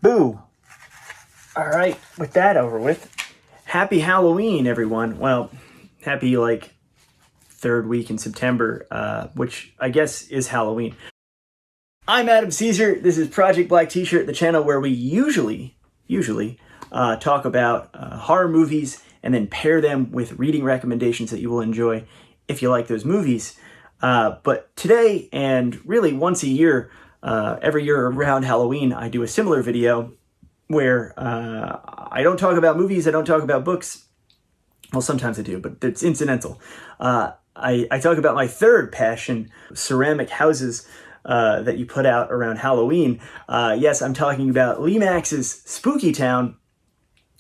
Boo! All right, with that over with, happy Halloween, everyone. Well, happy like third week in September, which I guess is Halloween. I'm Adam Caesar. This is Project Black T-Shirt, the channel where we usually talk about horror movies and then pair them with reading recommendations that you will enjoy if you like those movies. But today, and really once a year, every year around Halloween, I do a similar video where I don't talk about movies, I don't talk about books. Well, sometimes I do, but it's incidental. I talk about my third passion, ceramic houses that you put out around Halloween. Yes, I'm talking about Lemax's Spooky Town.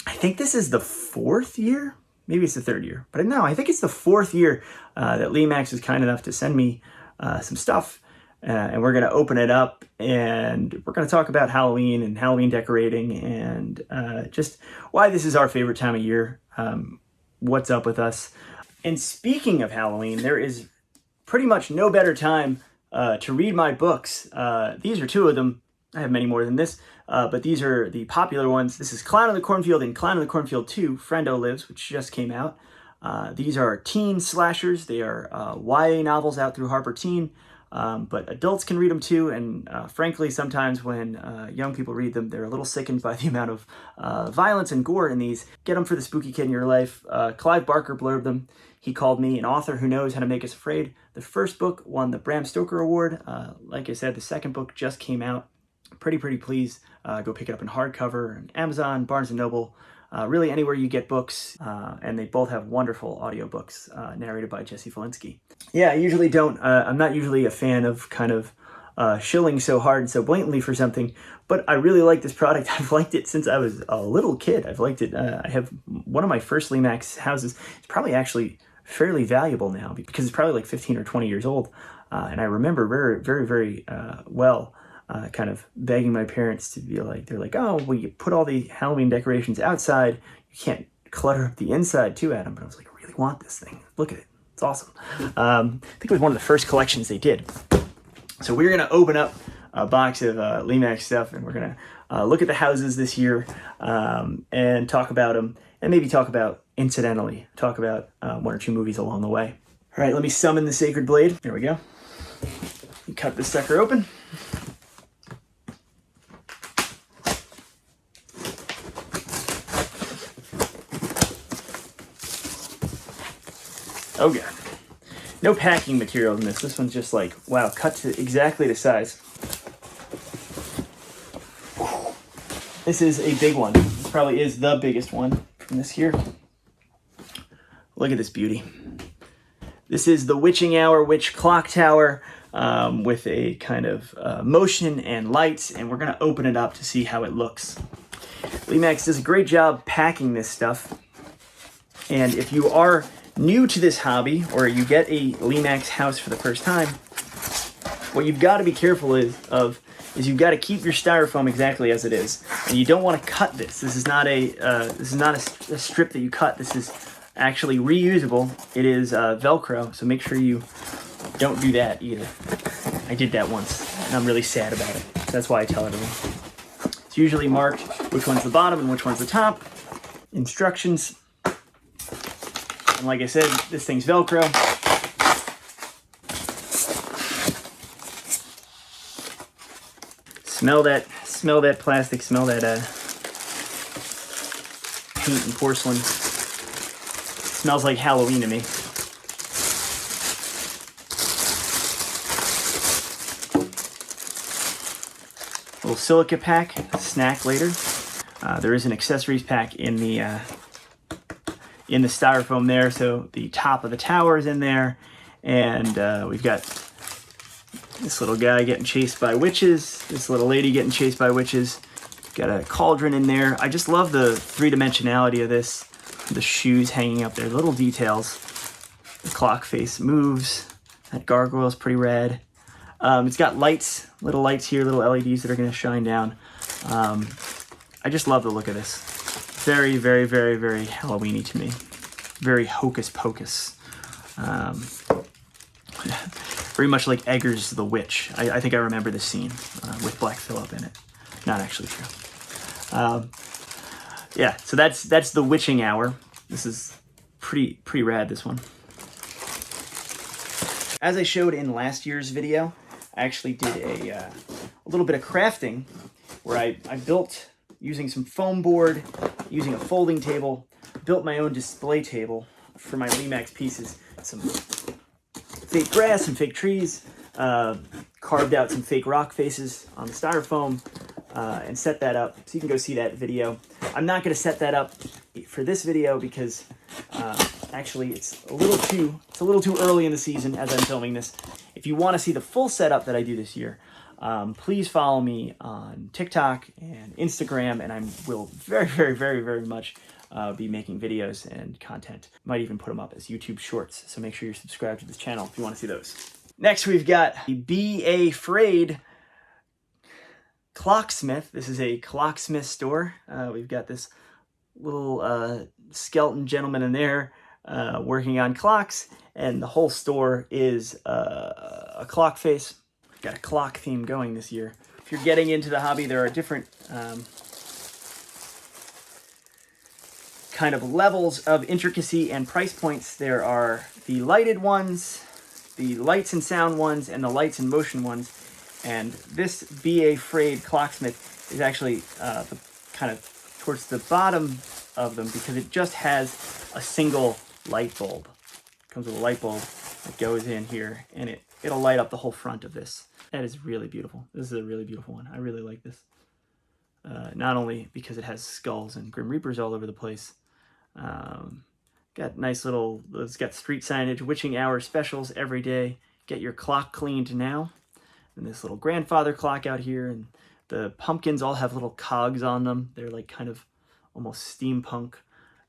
I think this is the fourth year. Maybe it's the third year, but no, I think it's the fourth year that Lemax was kind enough to send me some stuff. And we're going to open it up and we're going to talk about Halloween and Halloween decorating and just why this is our favorite time of year. What's up with us? And speaking of Halloween, there is pretty much no better time to read my books. These are two of them. I have many more than this, but these are the popular ones. This is Clown in the Cornfield and Clown in the Cornfield 2, Friendo Lives, which just came out. These are teen slashers. They are YA novels out through Harper Teen, but adults can read them too, and frankly, sometimes when young people read them, they're a little sickened by the amount of violence and gore in these. Get them for the spooky kid in your life. Clive Barker blurbed them. He called me an author who knows how to make us afraid. The first book won the Bram Stoker Award. Like I said, the second book just came out. Pretty please go pick it up in hardcover on Amazon, Barnes & Noble, really anywhere you get books, and they both have wonderful audiobooks narrated by Jesse Falinsky. Yeah, I usually don't, I'm not usually a fan of kind of shilling so hard and so blatantly for something, but I really like this product. I've liked it since I was a little kid. I've liked it. I have one of my first Lemax houses. It's probably actually fairly valuable now because it's probably like 15 or 20 years old. And I remember very well kind of begging my parents to be like, they're like, oh, well, you put all the Halloween decorations outside. You can't clutter up the inside too, Adam. But I was like, I really want this thing. Look at it. It's awesome. I think it was one of the first collections they did. So we're going to open up a box of Lemax stuff, and we're going to look at the houses this year and talk about them, and maybe incidentally, talk about one or two movies along the way. All right, let me summon the Sacred Blade. There we go. You cut this sucker open. Oh god. No packing material in this. This one's just like, wow, cut to exactly the size. This is a big one. This probably is the biggest one from this here. Look at this beauty. This is the Witching Hour Witch Clock Tower with a kind of motion and lights, and we're going to open it up to see how it looks. Lemax does a great job packing this stuff, and if you are new to this hobby, or you get a Lemax house for the first time, what you've got to be careful is you've got to keep your styrofoam exactly as it is, and you don't want to cut this. This is not a strip that you cut. This is actually reusable. It is Velcro, so make sure you don't do that either. I did that once, and I'm really sad about it. That's why I tell everyone. It's usually marked which one's the bottom and which one's the top. Instructions. And like I said, this thing's Velcro. Smell that plastic, smell that paint and porcelain. Smells like Halloween to me. Little silica pack, snack later. There is an accessories pack in the styrofoam there, so the top of the tower is in there, and we've got this little guy getting chased by witches, this little lady getting chased by witches, got a cauldron in there. I just love the three-dimensionality of this, the shoes hanging up there, little details. The clock face moves, that gargoyle is pretty rad. It's got lights, little lights here, little LEDs that are going to shine down. I just love the look of this. Very Halloween-y to me. Very hocus pocus. Very much like Eggers the Witch. I think I remember this scene with Black Phillip in it. Not actually true. Yeah, so that's the witching hour. This is pretty rad, this one. As I showed in last year's video, I actually did a little bit of crafting where I built, using some foam board, using a folding table, built my own display table for my Lemax pieces. Some fake grass, some fake trees, carved out some fake rock faces on the styrofoam, and set that up. So you can go see that video. I'm not going to set that up for this video because actually it's a little too early in the season as I'm filming this. If you want to see the full setup that I do this year, please follow me on TikTok and Instagram, and I will very much be making videos and content. Might even put them up as YouTube shorts, so make sure you're subscribed to this channel if you want to see those. Next, we've got the Be Afraid Clocksmith. This is a Clocksmith store. We've got this little skeleton gentleman in there working on clocks, and the whole store is a clock face. Got a clock theme going this year. If you're getting into the hobby, there are different kind of levels of intricacy and price points. There are the lighted ones, the lights and sound ones, and the lights and motion ones. And this Be Afraid Clocksmith is actually the kind of towards the bottom of them because it just has a single light bulb. It comes with a light bulb that goes in here, and it'll light up the whole front of this. That is really beautiful. This is a really beautiful one. I really like this. Not only because it has skulls and Grim Reapers all over the place. Got nice little, it's got street signage, witching hour specials every day. Get your clock cleaned now. And this little grandfather clock out here, and the pumpkins all have little cogs on them. They're like kind of almost steampunk.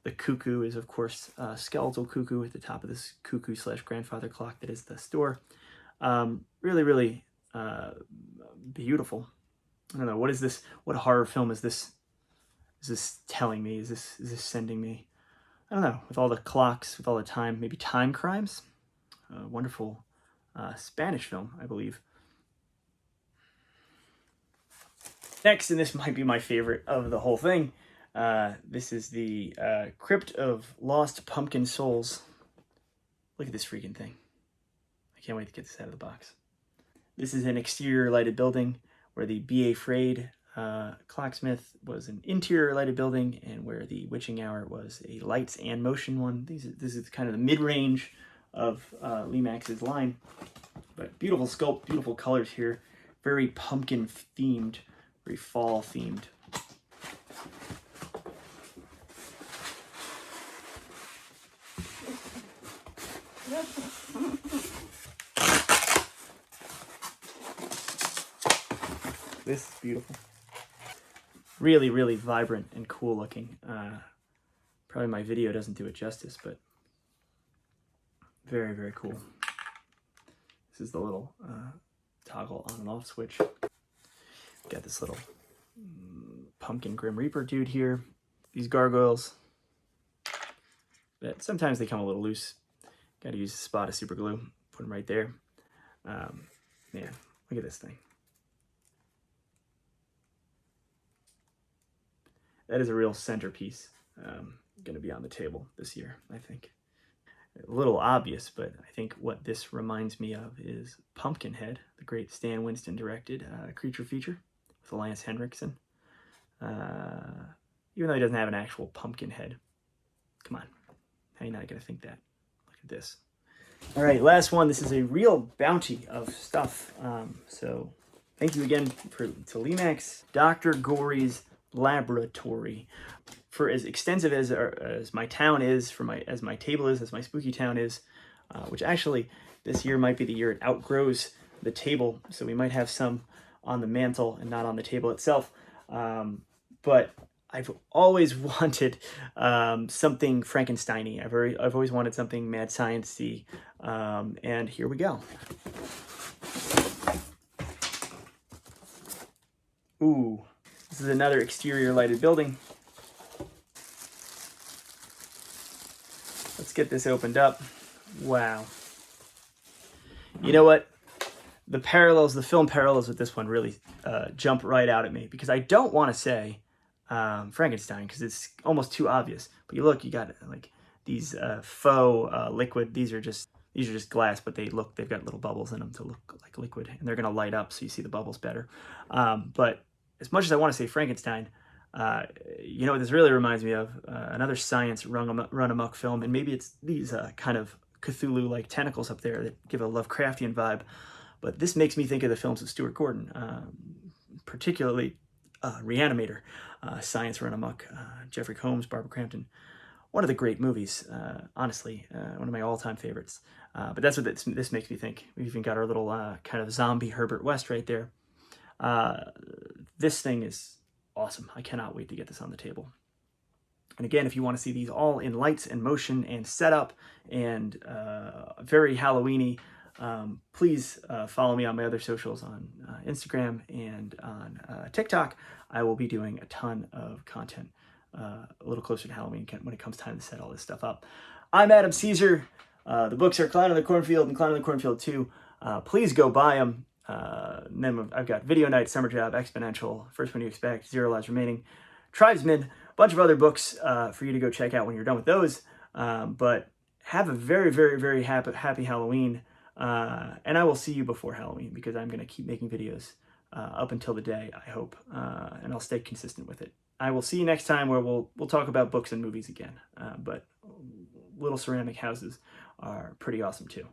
The cuckoo is, of course, skeletal cuckoo at the top of this cuckoo / grandfather clock that is the store. Really beautiful. I don't know, what is this? What horror film is this? Is this telling me? Is this sending me? I don't know. With all the clocks, with all the time, maybe Time Crimes. Wonderful Spanish film, I believe. Next, and this might be my favorite of the whole thing, this is the Crypt of Lost Pumpkin Souls. Look at this freaking thing. I can't wait to get this out of the box. This is an exterior lighted building where the Be Afraid Clocksmith was an interior lighted building, and where the Witching Hour was a lights and motion one. This is kind of the mid-range of Lemax's line. But beautiful sculpt, beautiful colors here. Very pumpkin themed. Very fall themed. This is beautiful. Really vibrant and cool looking. Probably my video doesn't do it justice, but very cool. This is the little toggle on and off switch. Got this little pumpkin Grim Reaper dude here. These gargoyles. But sometimes they come a little loose. Got to use a spot of super glue. Put them right there. Yeah, look at this thing. That is a real centerpiece. Going to be on the table this year, I think. A little obvious, but I think what this reminds me of is Pumpkinhead, the great Stan Winston directed creature feature with Lance Henriksen. Even though he doesn't have an actual pumpkin head. Come on. How are you not going to think that? Look at this. All right, last one. This is a real bounty of stuff. So thank you again to Lemax. Dr. Gory's Laboratory. For as extensive as my town is, as my table is, as my spooky town is, which actually this year might be the year it outgrows the table, so we might have some on the mantle and not on the table itself. But I've always wanted something Frankenstein-y. I've always wanted something mad science-y, and here we go. Ooh, this is another exterior lighted building. Let's get this opened up. Wow. You know what? The parallels, the film parallels with this one really jump right out at me, because I don't want to say Frankenstein because it's almost too obvious. But you look, you got like these faux liquid. These are just glass, but they've got little bubbles in them to look like liquid, and they're gonna light up so you see the bubbles better. But as much as I want to say Frankenstein, you know what this really reminds me of? Another science run amok film, and maybe it's these kind of Cthulhu-like tentacles up there that give a Lovecraftian vibe. But this makes me think of the films of Stuart Gordon, particularly Reanimator, Science Run Amok, Jeffrey Combs, Barbara Crampton. One of the great movies, honestly, one of my all-time favorites. But that's what this makes me think. We've even got our little kind of zombie Herbert West right there. This thing is awesome. I cannot wait to get this on the table. And again, if you want to see these all in lights and motion and setup and very Halloween-y, please follow me on my other socials on Instagram and on TikTok. I will be doing a ton of content a little closer to Halloween when it comes time to set all this stuff up. I'm Adam Caesar. The books are Clown in the Cornfield and Clown in the Cornfield 2. Please go buy them. Then I've got Video Night, Summer Job, Exponential, First One You Expect, Zero Lives Remaining, Tribesmen, a bunch of other books for you to go check out when you're done with those. But have a very, very, very happy Halloween. And I will see you before Halloween because I'm going to keep making videos up until the day, I hope. And I'll stay consistent with it. I will see you next time where we'll talk about books and movies again. But little ceramic houses are pretty awesome too.